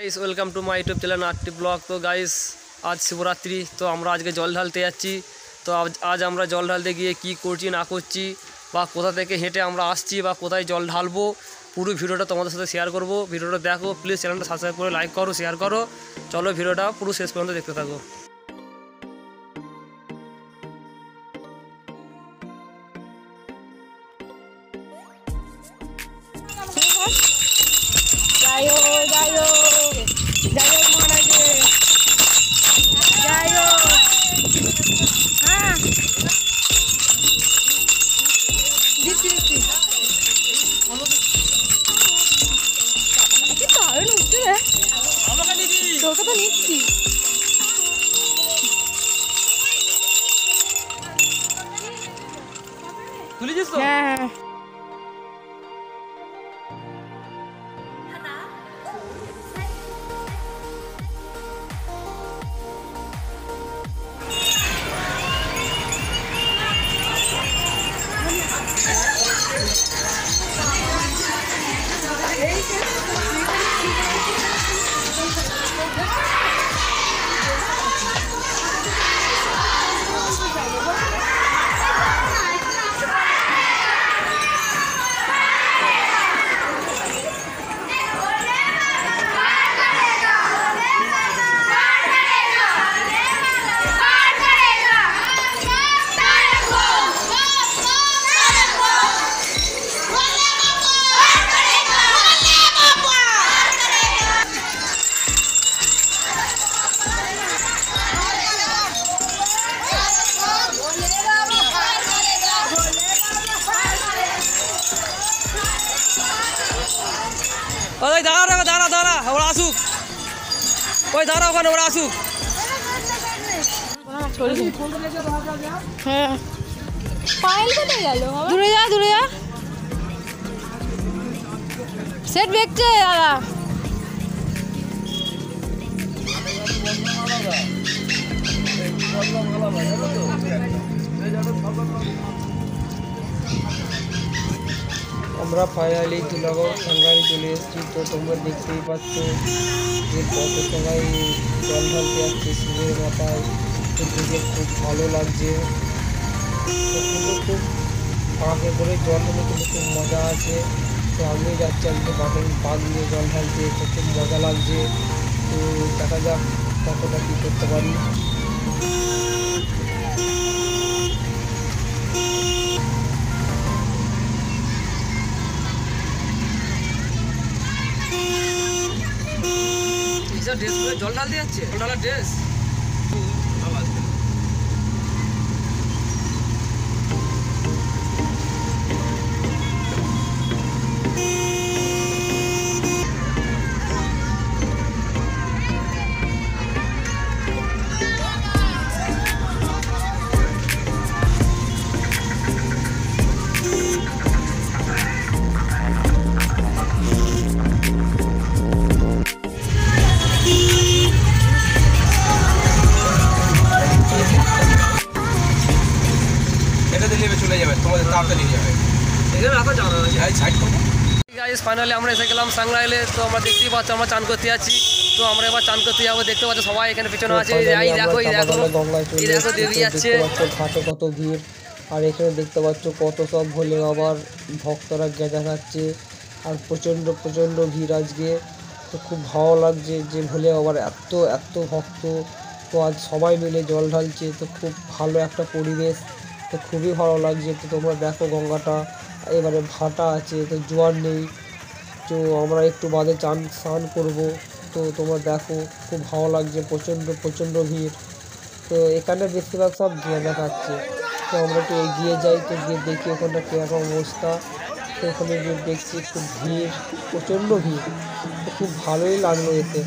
Guys welcome to my YouTube channel RT blog. तो guys आज शिवरात्रि तो আমরা আজকে জল ঢালতে যাচ্ছি। তো আজ আমরা জল ঢালতে গিয়ে কি করছি না করছি বা কোথা থেকে হেঁটে আমরা আসছি বা কোথায় জল ঢালবো পুরো ভিডিওটা তোমাদের সাথে শেয়ার করব। ভিডিওটা দেখো, প্লিজ চ্যানেলটা সাবস্ক্রাইব করে লাইক করো, শেয়ার করো। চলো ভিডিওটা পুরো শেষ পর্যন্ত দেখতে থাকো। जायो जायो जायो महाराज जायो। हाँ दिखती दिखती तो आवे ना उसके है तो का तो नीची তুলি দিস তো? हाँ ওই দাঁড়া দাঁড়া দাঁড়া ওরা আসুক, ওই দাঁড়া ওখানে ওরা আসুক। হ্যাঁ পায়েল কোথায় গেল? দূরে যা দূরে যা, সেট দেখছে দাদা। আমরা ফাইনালি তুলাগড় সাংগাই চলে এসেছি। তো তোমরা দেখতেই পাচ্ছ যে কত সবাই জল ঢালতে যাচ্ছে শিবের মাথায়। তো দেখে খুব ভালো লাগছে। তো কিন্তু খুব পাকে করে জল ঢালে কিন্তু খুব মজা আছে। তো আমিও যাচ্ছি আজকে বাঘ নিয়ে জল ঢালতে, তো খুব মজা লাগছে। তো দেখা যাক কতটা কী করতে পারি। ড্রেস পরে জল ঢালতে যাচ্ছে, জল ঢালার ড্রেস। ফাইনালি আমরা এসে গেলাম সাংরাইলে। তো আমরা দেখতেই পাচ্ছি আমরা চান করতে যাচ্ছি। তো আমরা এবার চান করতে যাবো। দেখতে পাচ্ছ সবাই এখানে পিছনে আছে। এই দেখো এই দেখো এই দেখো দেবী যাচ্ছে। ঘাটে কত ভিড়, আর এখানে দেখতে পাচ্ছ কত সব ভোলে বাবার ভক্তরা গেঁদা খাচ্ছে। আর প্রচণ্ড প্রচণ্ড ভিড় আজকে। তো খুব ভালো লাগছে যে ভোলে বাবার এত এত ভক্ত। তো আজ সবাই মিলে জল ঢালছে। তো খুব ভালো একটা পরিবেশ, তো খুবই ভালো লাগছে। তো তোমরা দেখো গঙ্গাটা এবারে ভাটা আছে, তো জোয়ার নেই। তো আমরা একটু বাদে স্নান করবো। তো তোমরা দেখো খুব ভালো লাগছে, প্রচণ্ড প্রচণ্ড ভিড়। তো এখানে বেশিরভাগ সব গেঁদা খাচ্ছে। তো আমরা একটু এগিয়ে যাই, তো গিয়ে দেখি ওখানটা কীরকম অবস্থা। তো ওখানে গিয়ে দেখছি খুব ভিড়, প্রচণ্ড ভিড়। তো খুব ভালোই লাগলো এতে।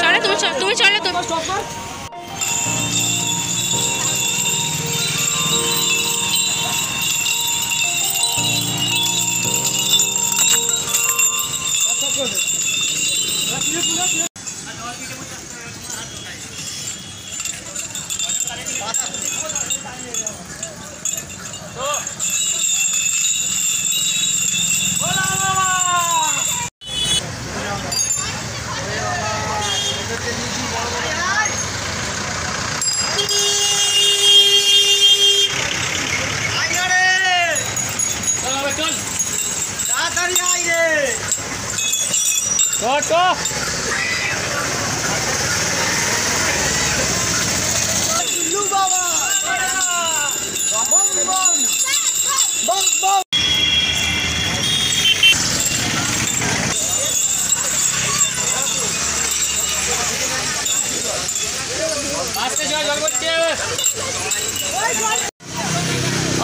চলো তুমি চলো তো।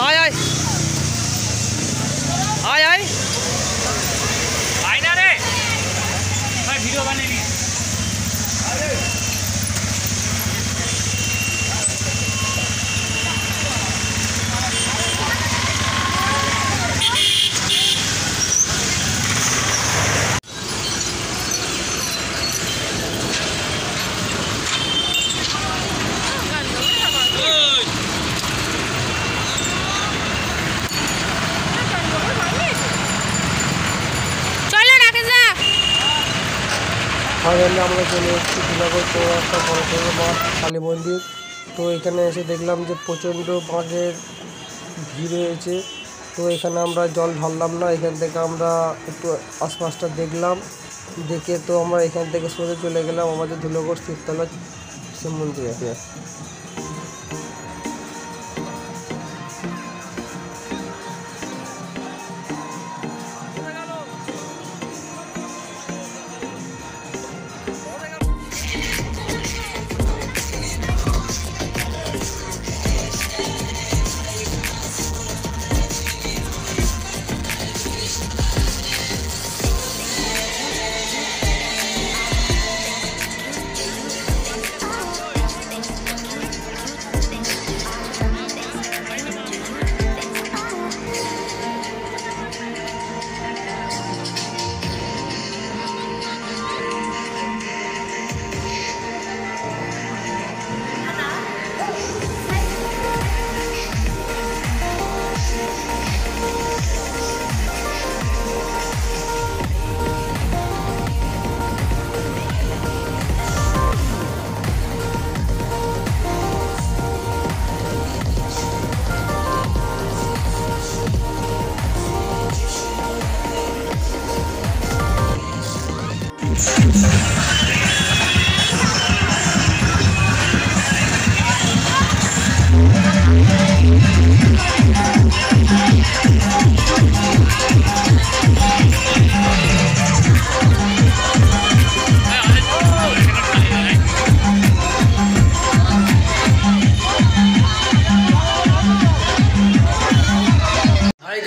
आय आय आय आय आईना रे भाई वीडियो बनेगी। ফাইনালি আমরা চলে এসেছি জুনাগড় চৌরাস্তা বড় মাঠ কালী মন্দির। তো এখানে এসে দেখলাম যে প্রচণ্ড বাঁধের ভিড় হয়েছে। তো এখানে আমরা জল ঢাললাম না, এখান থেকে আমরা একটু আশপাশটা দেখলাম, দেখে তো আমরা এখান থেকে সোজা চলে গেলাম আমাদের ধুলাগড় শিবতলা শিব মন্দিরে।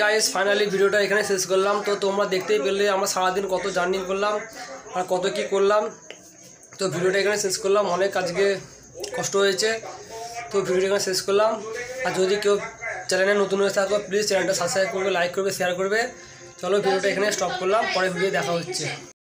গাইস ফাইনালি ভিডিওটা এখানে শেষ করলাম। তো তোমরা দেখতেই পেলে আমরা সারাদিন কত জার্নি করলাম আর কত কি করলাম। তো ভিডিওটা এখানে শেষ করলাম, অনেক আজকে কষ্ট হয়েছে। তো ভিডিওটা এখানে শেষ করলাম। আর যদি কেউ চ্যানেলে নতুন হয়ে থাকো প্লিজ চ্যানেলটা সাবস্ক্রাইব করবে, লাইক করবে, শেয়ার করবে। চলো ভিডিওটা এখানে স্টপ করলাম, পরে ভিডিও দেখা হচ্ছে।